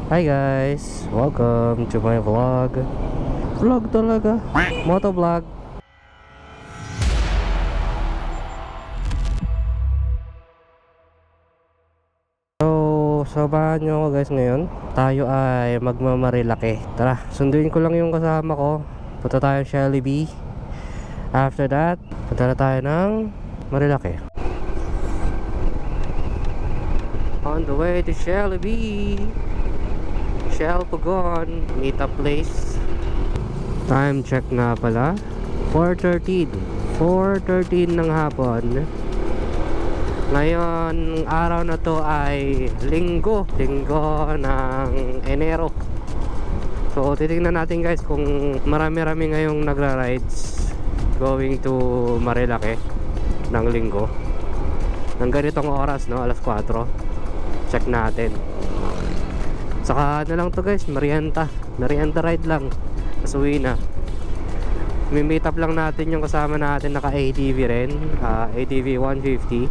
Hi guys! Welcome to my vlog. Vlog talaga. Motovlog. So, sabahan nyo ako guys ngayon. Tayo ay magmamarilaki. Tara, sunduin ko lang yung kasama ko. Punta tayo Shelly B. After that, punta na tayo ng Marilaki. On the way to Shelly B. Shell Pugon meetup place. Time check nga pala 4:13 ng hapon. Ngayon araw na to ay linggo ng Enero. So titingnan natin guys kung marami-rami ngayong nagra-rides going to Marilaki ng linggo ng ganitong oras, no, alas 4. Check natin. Saka ano lang to guys, merienda ride lang. Tapos uwi na. Meet up lang natin yung kasama natin, naka ADV rin, ADV 150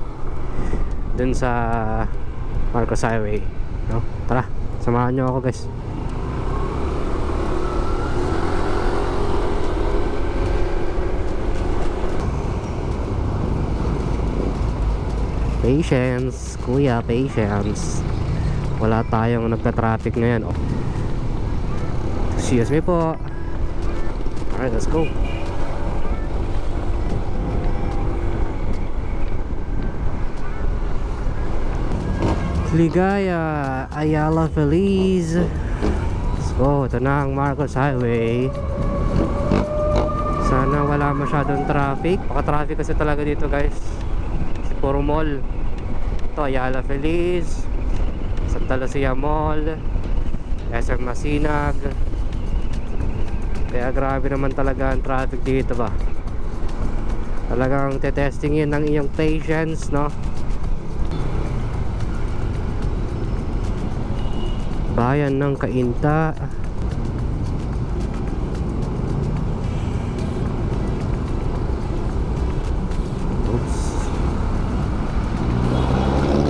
dun sa Marcos Highway, no? Tara, samahan nyo ako guys. Patience, kuya, patience. Wala tayong nagka-traffic ngayon. Oh. Excuse me po. Alright, let's go. Ligaya, Ayala Feliz. Let's go. Ito na ang Marcos Highway. Sana wala masyadong traffic. Baka-traffic kasi talaga dito guys. Kasi puro mall. Ito, Ayala Feliz, Santa Lucia Mall, SM Masinag. Kaya grabe naman talaga ang traffic dito ba. Talagang tetestingin ng iyong patience, no? Bayan ng Cainta. Oops.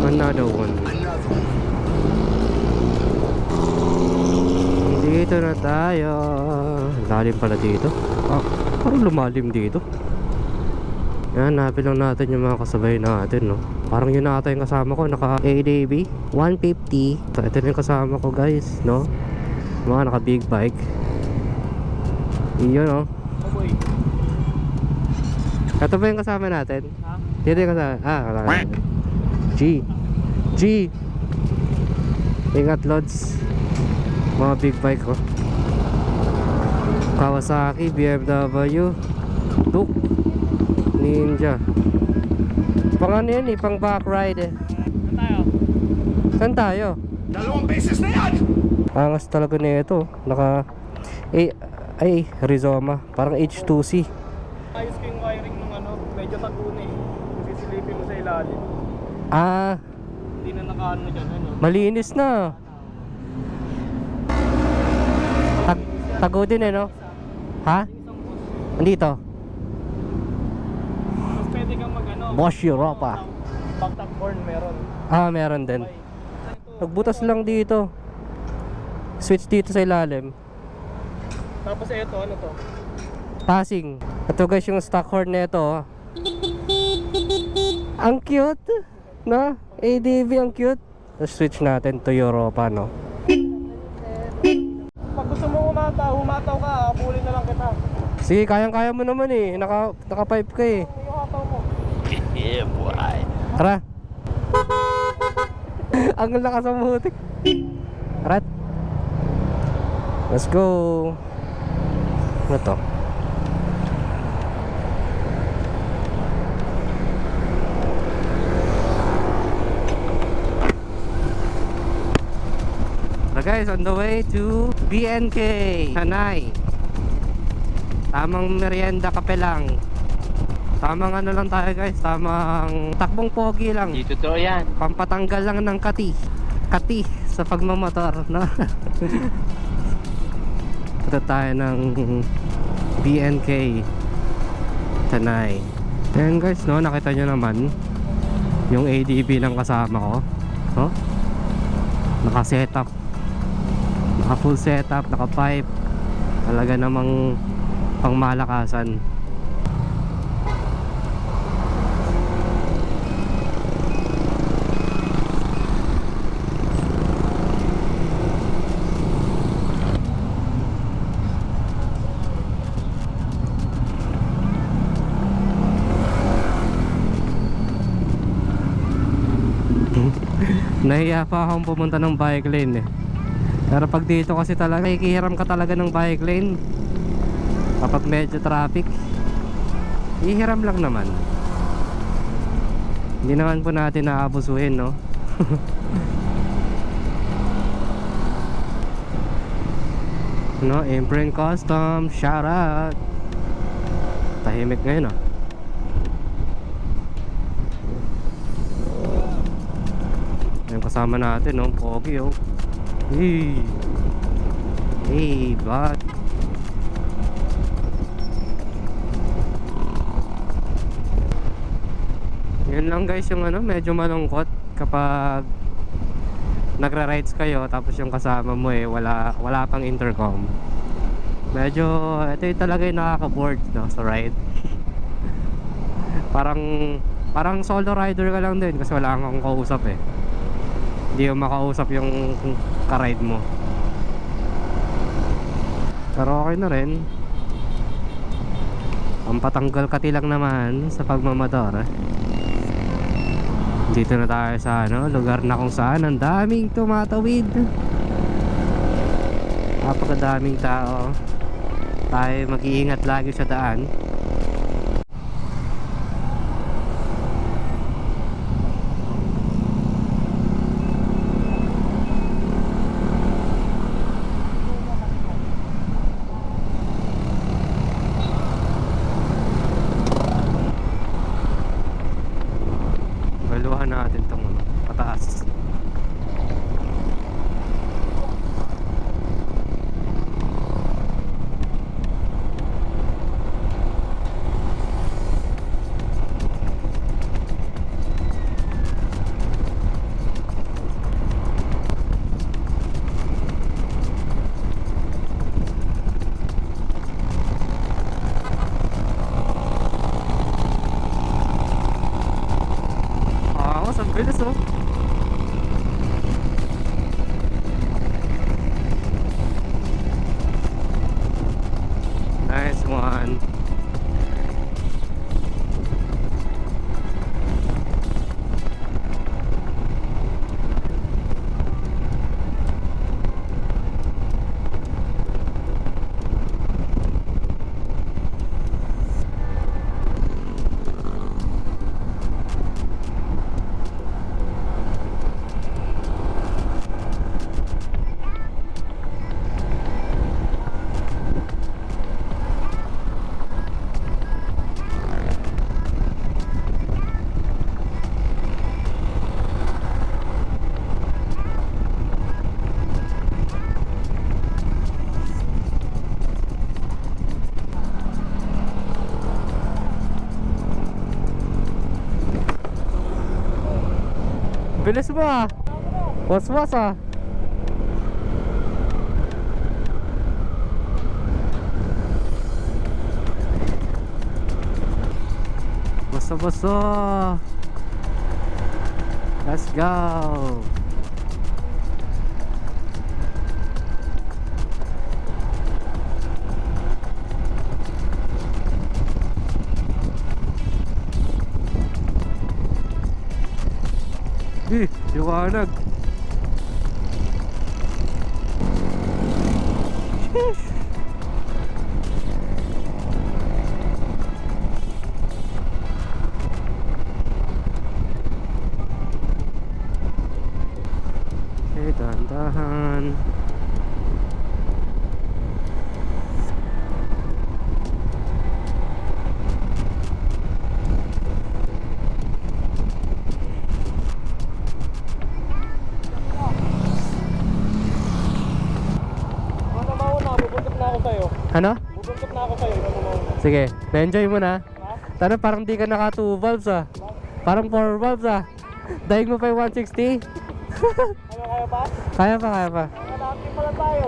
Another one. Dito na tayo. Lalim pala dito. Parang lumalim dito. Yan, napil lang natin yung mga kasabay natin, no? Parang yun ata yung kasama ko, naka ADV 150. Ito yung kasama ko guys, no? Mga naka big bike. Iyon, no? Ito ba yung kasama natin? Dito yung kasama. Kasama natin. G. Ingat Lods. Mga big bike ko. Kawasaki, BMW, Duke, Ninja. Pang ano yan eh, pang back ride eh. Saan tayo? Dalawang beses na yan! Angas talaga na ito. Naka Rizoma. Parang H2C. Ayos ko yung wiring nung ano, medyo taguna eh. Sisilipin mo sa ilalim. Hindi na nakaano dyan, ano. Malinis na. Tago din eh, no? Ha? Andito? Mas pwede kang mag ano. Bosch Europa. Back-top horn meron. Meron din. Nagbutas lang dito. Switch dito sa ilalim. Tapos ito, ano to? Passing. Ito guys yung stock horn na ito. Ang cute, no? ADV ang cute. Tapos switch natin to Europa, no? Pag gusto mo humataw ka, abulin na lang kita. Sige, kayang-kaya mo naman eh. Naka 5 ka eh. Yung hataw mo. Yeah, boy. Tara. Ang lakas ng butik. Tara. Let's go. Ano to? So guys, on the way to BNK Hanay. Tamang merienda, kape lang. Tamang ano lang tayo guys, tamang takbong pogi lang. Di totoo yan. Pampatanggal lang ng kati sa pagmamotor, no? Punta tayo ng BNK Hanay. Ayan guys, no, nakita nyo naman yung ADV ng kasama ko, no? Naka-setup Naka full setup, naka pipe. Talaga namang pangmalakasan. Nahiya pa akong pumunta ng bike lane eh. Pero pag dito kasi talaga ikihiram ka talaga ng bike lane kapag medyo traffic. Ihiram lang naman. Hindi naman po natin naabusuhin, no? No, Imprint Custom, shout out. Tahimik ngayon, oh. Yung kasama natin, no? Pogi, oh. Hey, hey, bud. Yun lang guys yung ano, medyo malungkot kapag nagra-rides kayo tapos yung kasama mo wala pang intercom. Medyo ito yung talaga yung nakaka-board, no, sa ride. parang solo rider ka lang din kasi wala kang kausap eh. Hindi mo makausap yung ka-ride mo. Pero okay na rin. Ang patanggal kati lang naman sa pagmamador. Dito na tayo sa ano, lugar na kung saan ang daming tumatawid. Napakadaming tao. Tayo mag-iingat lagi sa daan. Baluhan natin itong pataas. Ang bilis, oh. Nice one. Bilis mo, ah. Was-was, ah. Basta-basta. Let's go. Liwanag. Sheesh. Okay, dahan-dahan. Ano? Bubuntot na ako sa'yo. Sige, na-enjoy mo na. Tara, parang di ka naka 2 valves, ah. Parang 4 valves, ah. Daig mo pa yung 160. Ano kaya ba? Kaya pa, kaya pa. Kalahati pala tayo.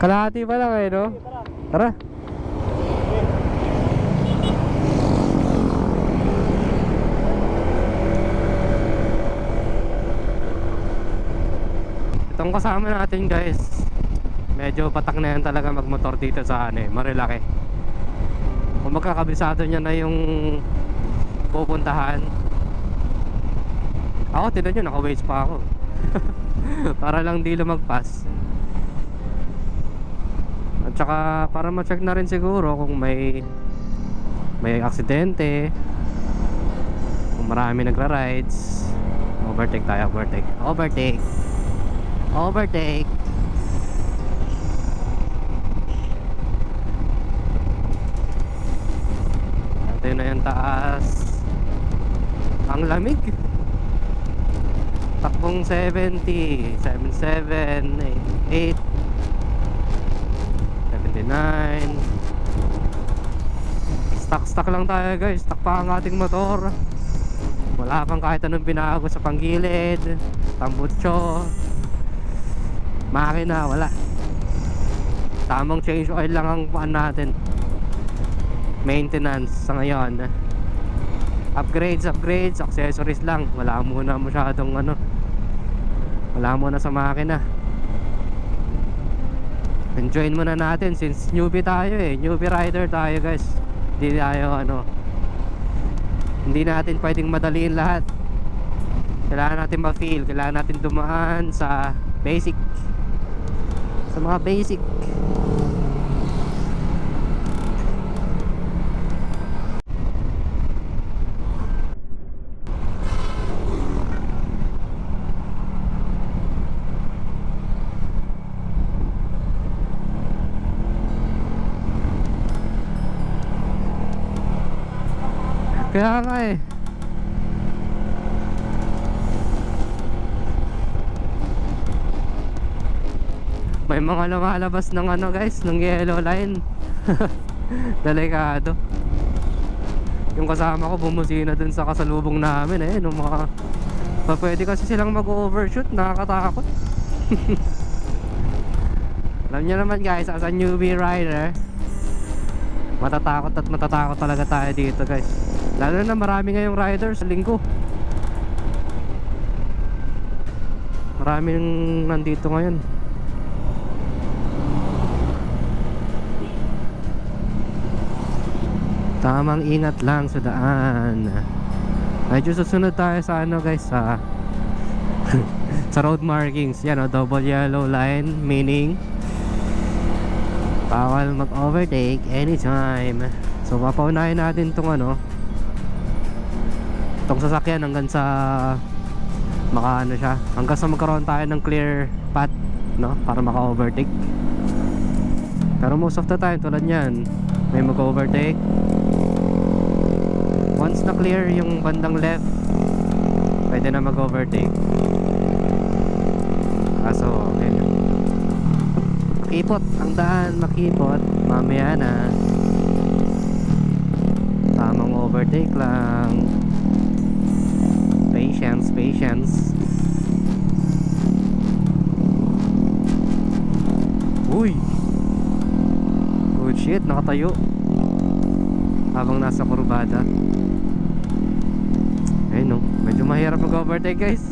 Kalahati pa lang eh, no? Tara. Tara. Itong kasama natin guys, medyo patak na yan talaga magmotor dito sa Marilaki. Kung magkakabisado niya na yung pupuntahan. Ako, tinan nyo, naka-waze pa ako. Para lang di lumagpas. At saka para ma-check na rin siguro kung may aksidente, kung marami nagra-rides. Overtake tayo, overtake. Overtake. Ito na yung taas. Ang lamig. Takbong 70, 77, 8, 79. Stuck lang tayo guys. Stuck pa ang ating motor. Wala pang kahit anong binago sa panggilid, tambutso, makina, wala. Tamang change oil lang ang paan natin. Maintenance sa ngayon. Upgrades, accessories lang. Wala muna masyadong wala muna sa makina. Enjoyin muna natin since newbie tayo newbie rider tayo guys. Hindi natin pwedeng madaliin lahat. Kailangan natin ma-feel, kailangan natin dumaan sa basic, sa mga basic. Kaya nga may mga lumalabas ng guys, ng yellow line. Delikado. Yung kasama ko bumusina dun sa kasalubong namin nung mga pwede kasi silang mag-overshoot, nakakatakot. Alam niyo naman guys, as a newbie rider, matatakot talaga tayo dito guys. Lalo na marami ngayong riders sa linggo. Maraming nandito ngayon. Tamang ingat lang sa daan. Medyo susunod tayo sa guys, sa sa road markings. Yan double yellow line, meaning bawal mag-overtake anytime. So papaunahin natin tong itong sasakyan hanggang sa siya, hanggang sa magkaroon tayo ng clear path para maka-overtake. Pero most of the time tulad yan, may mag-overtake. Once na clear yung bandang left, pwede na mag-overtake. Kaso makipot ang daan, makipot. Mamaya na, tamang overtake lang. Patience. Uy, good shit, nakatayo habang nasa kurbada. Ayun medyo mahirap mag-overtake guys.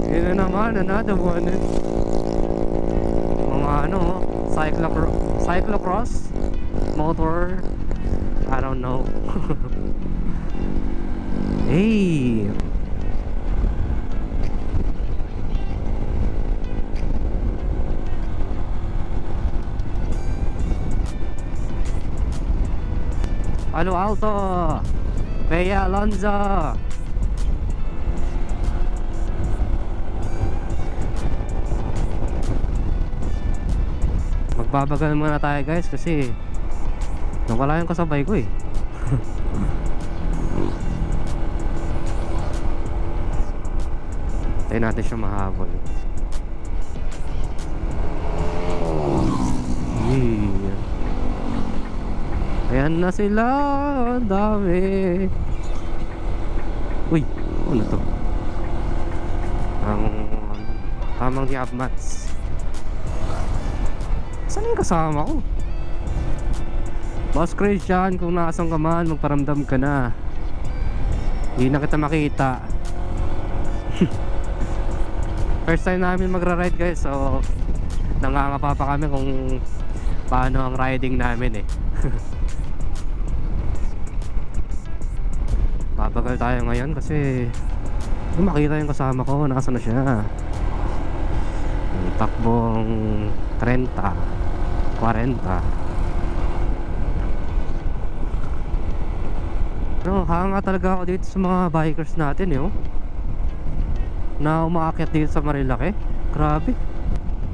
Yun na naman, another one. Mga cyclocross motor, I don't know. Hey, Palo Alto, Bea Alonzo. Magbabagal muna tayo guys kasi nawala yung kasabay ko Tayo natin siya mahabol. Ayan na sila. Ang dami. Uy, ano to? Ang tamang di abmats. Saan yung kasama ko? Boss Christian, kung nasan ka man, magparamdam ka na. Hindi na kita makita. First time namin magra-ride guys, so nangangapa pa kami kung paano ang riding namin eh. Babagal tayo ngayon kasi kung makita yung kasama ko, nasa na siya. Ang takbong 30, 40. Pero hanga talaga ako dito sa mga bikers natin eh, oh. Na umaakyat dito sa Marilaki. Grabe.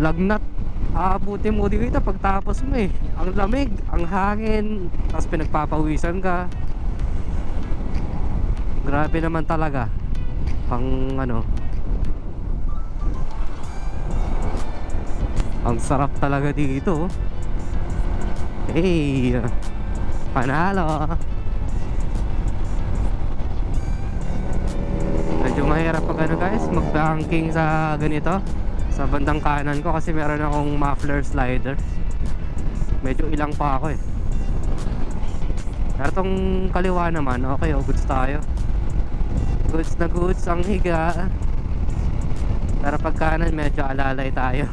Lagnat. Aabutin mo dito pagtapos mo eh. Ang lamig, ang hangin, tapos pinagpapawisan ka. Grabe naman talaga. Pang ano. Ang sarap talaga dito, oh. Hey, panalo. Medyo mahirap pag ano guys, mag-banking sa ganito, sa bandang kanan ko kasi meron akong muffler slider. Medyo ilang pa ako eh. Pero tong kaliwa naman, okay, oh, goods tayo. Goods na goods ang higa. Pero pag kanan medyo alalay tayo.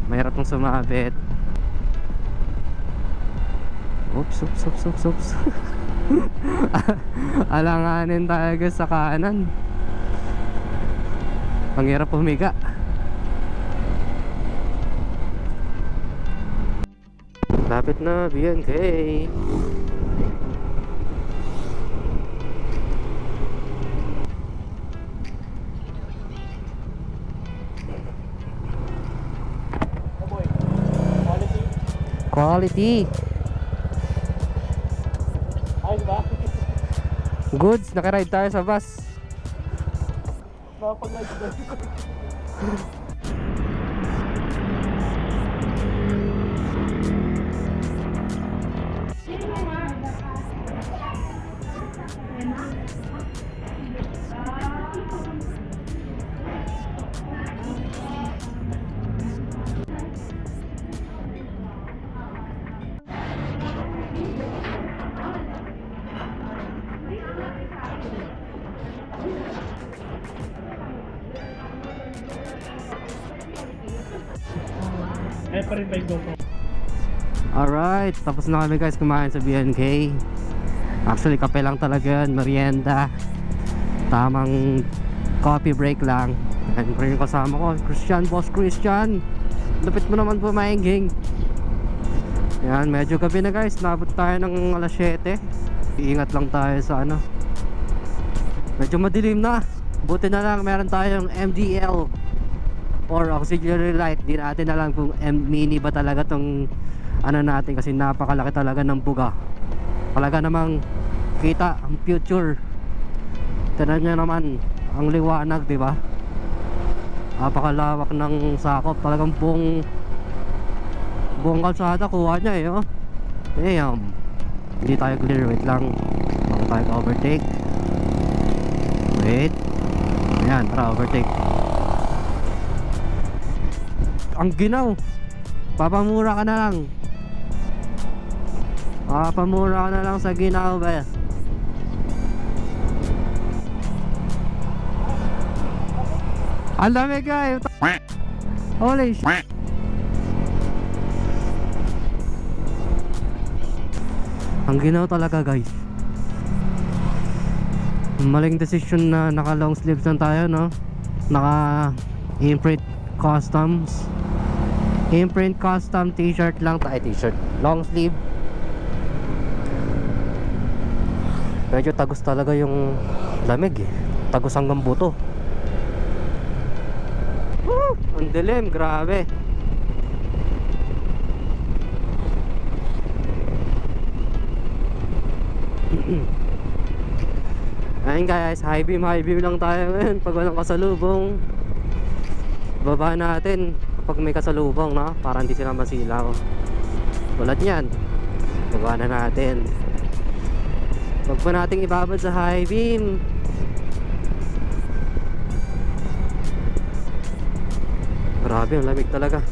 Mahirap nung sumabit. Oops, oops, oops, oops, oops. Alanganin tayo guys sa kanan. Ang hirap pumiga. Lapit na BNK. Oh boy, quality. Quality. Ayos ba? Goods, nakaride tayo sa bus. Nakapag-live ba? Eh pa rin ba yung GoPro? Alright, tapos na kami guys kumain sa BNK. Actually kape lang talaga yun, merienda. Tamang coffee break lang. And pa rin yung kasama ko, Christian, Boss Christian. Lupit mo naman pumaingging. Yan, medyo gabi na guys, nabot tayo ng alas 7. Iingat lang tayo sa ano. Medyo madilim na. Buti na lang meron tayong MDL or auxiliary light. Di natin alam kung mini ba talaga tong ano natin kasi napakalaki talaga ng buga. Talaga namang kita ang future. Tignan nyo naman ang liwanag, di ba? Napakalawak ng sakop. Talagang buong kalsada kuha niya eh, oh. Damn. Hindi tayo clear, wait lang. Bago tayo overtake. Wait. Ayan, tara overtake. Ang ginaw. Papamura ka na lang. Papamura ka na lang sa ginaw ba. Ang dami guys. Holy shit. Ang ginaw talaga guys. Maling decision na naka long sleeves lang tayo, no? Naka imprint customs. Imprint custom t-shirt lang tayo, t-shirt. Long sleeve. Medyo tagos talaga yung lamig eh. Tagos hanggang buto. Woo! Ang dilim, grabe. Ayun guys, high beam lang tayo ngayon. Pag walang kasalubong, baba natin kapag may kasalubong, no? Para hindi sila masilaw. Tulad yan. Baba na natin. Huwag pa nating ibabad sa high beam. Grabe, ang lamig talaga.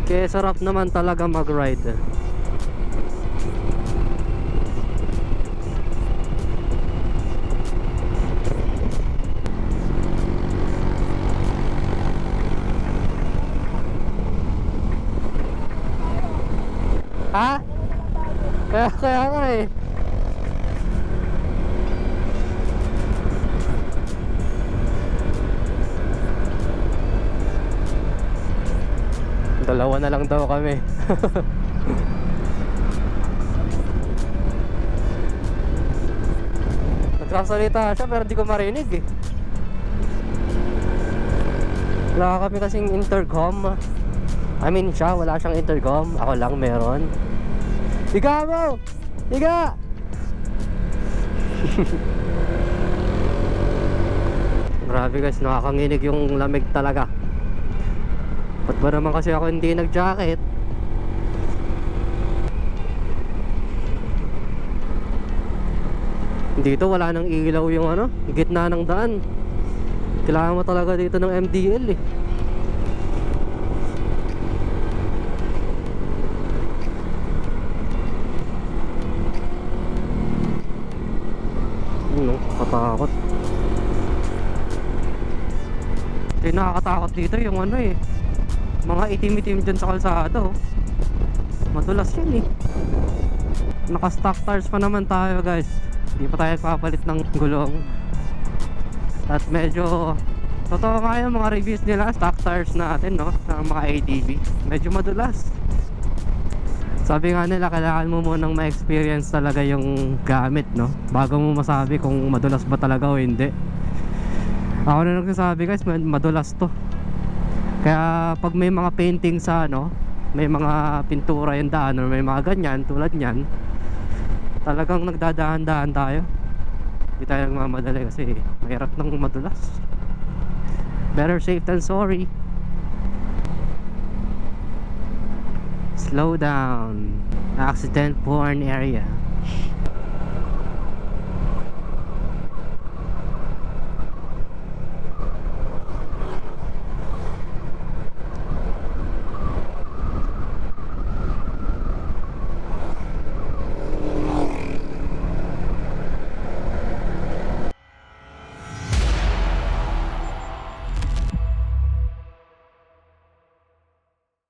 Kaya sarap naman talaga mag-ride. Ha? Kaya nga eh. Dalawa na lang daw kami. Nagsasalita siya pero di ko marinig eh. Wala kami kasing intercom. I mean siya, wala siyang intercom. Ako lang meron. Higa mo! Higa! Grabe guys, nakakanginig yung lamig talaga. Ba't ba naman kasi ako hindi nag-jacket? Dito wala nang ilaw yung ano, gitna ng daan. Kailangan mo talaga dito ng MDL eh. Ano, katakot. Ito yung nakakatakot dito yung ano eh, mga itim-itim dyan sa kalsada oh. Madulas yan eh. Naka-stock tires pa naman tayo guys. Hindi pa tayo papalit ng gulong. At medyo totoo nga yung mga reviews nila, stock tires natin no, ng mga ATV. Medyo madulas. Sabi nga nila kailangan mo munang ma-experience talaga yung gamit no, bago mo masabi kung madulas ba talaga o hindi. Ako na nagsasabi guys, madulas to. Kaya pag may mga painting sa ano, may mga pintura yung daan or may mga ganyan tulad nyan, talagang nagdadaan-daan tayo. Hindi tayo nagmamadali kasi mahirap nang madulas. Better safe than sorry. Slow down. Accident prone area.